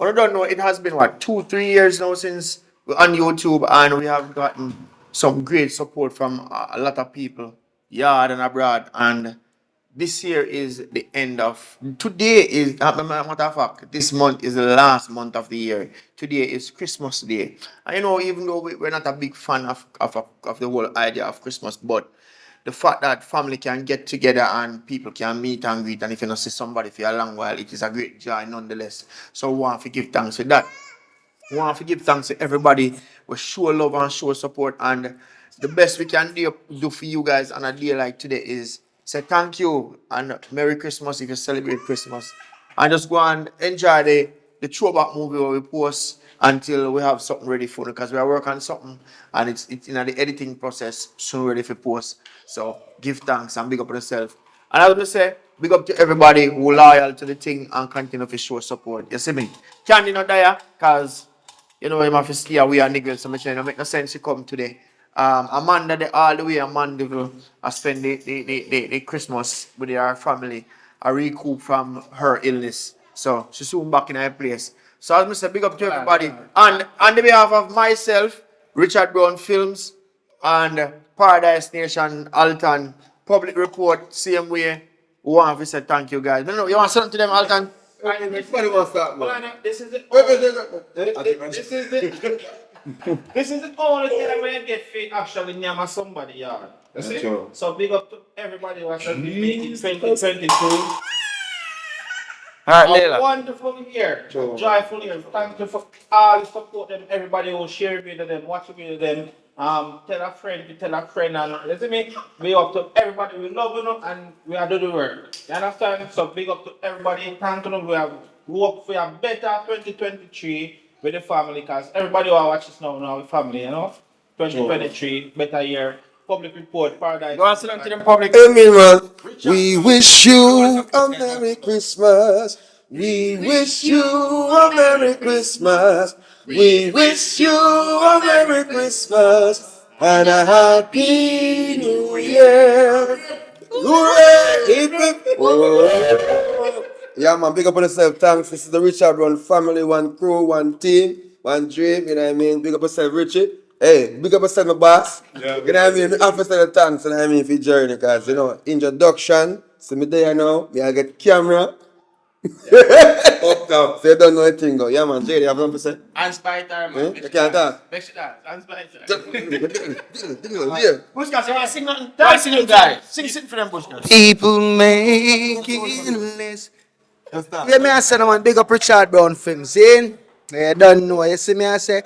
I don't know, it has been what, 2, 3 years now since we're on YouTube, and we have gotten some great support from a lot of people, yard and abroad. And this year is the end of. Today is, matter of fact, this month is the last month of the year. Today is Christmas Day. And even though we're not a big fan of the whole idea of Christmas, but the fact that family can get together and people can meet and greet, and if you don't see somebody for a long while, it is a great joy nonetheless. So we want to give thanks for that. We want to give thanks to everybody. We show love and show support. And the best we can do for you guys on a day like today is say thank you and Merry Christmas if you celebrate Christmas. And just go and enjoy the throwback movie where we post until we have something ready for it, because we are working on something and it's in the editing process soon ready for post. So give thanks and big up yourself. And I was gonna say, big up to everybody who loyal to the thing and continue to show support. You see me? Candy not there, cause him have to stay away and niggas, so much it make no sense to come today. Amanda all the way Amanda will spend the Christmas with her family, a recoup from her illness. So she's soon back in her place. So I must say big up to everybody. And on the behalf of myself, Richard Brown Films, and Paradise Nation, Alton, Public Report, same way. We want to say thank you guys. No, you want to say something to them, Alton? Everybody wants that, man. This is it. Wait, wait, wait, wait. This is it. This is the only thing I'm gonna get fit actually near my somebody yard. You see? True. So big up to everybody who has been making 2022 Alright, a Leila. wonderful year, True. joyful year. Thank you for all the support them, everybody who share video them, watch video them, tell a friend, and you see me? Big up to everybody, we love you and we are doing the work. You understand? So big up to everybody, thank you. We have hope for a better 2023 with the family, because everybody who watches now with family, 2023, better year. Public report, paradise. Go and sit down to them public. Amen, man. We wish you a Merry Christmas. We wish you a Merry Christmas. We wish you a Merry Christmas and a Happy New Year. Hooray! Hip, hip. Whoa. Yeah, man, big up on yourself. Thanks. This is the Richard Brown family, one crew, one team, one dream. You know what I mean? Big up yourself, Richie. Hey, big up yourself, my boss. Yeah, You know what I mean? Officer the thanks, you know what I mean, for your journey, because, introduction. See me there now. Me, I get camera. Up down. So you don't know anything, go. Yeah, man. JD, you have something to say? And Spider, man. You can't talk. Make sure that. And Spider. Yeah. Bushkas, you want to sing nothing? Tell sing guy. Sing for them, Bushkas. People making less. Yeah, me I say, no man, big up Richard Brown Films, see? You don't know, you see me I say,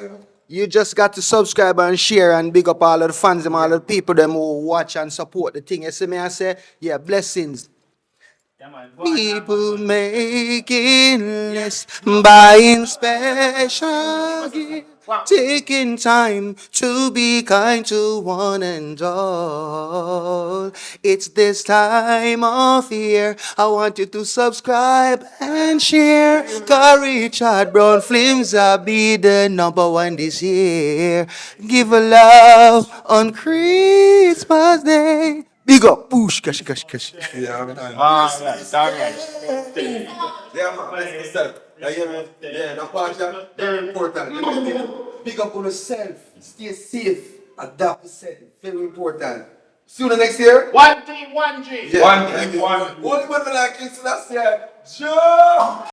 you just got to subscribe and share and big up all of the fans and all of the people them who watch and support the thing. You see me I say, yeah, blessings. Yeah, man. Go on, People making less, buying special gifts, taking time to be kind to one and all. It's this time of year, I want you to subscribe and share. Cause Richard Brown Films will be the #1 this year. Give a love on Christmas Day. Big up, push, cash. Yeah, man. Alright. Yeah, man. Bless yourself. Yeah, man. Yeah, that part, yeah, very important. You know what I mean? Big up on yourself. Stay safe. Adapt yourself. Very important. See you the next year. One team, one dream. Yeah. One team, one. Only one like this last year. Joe!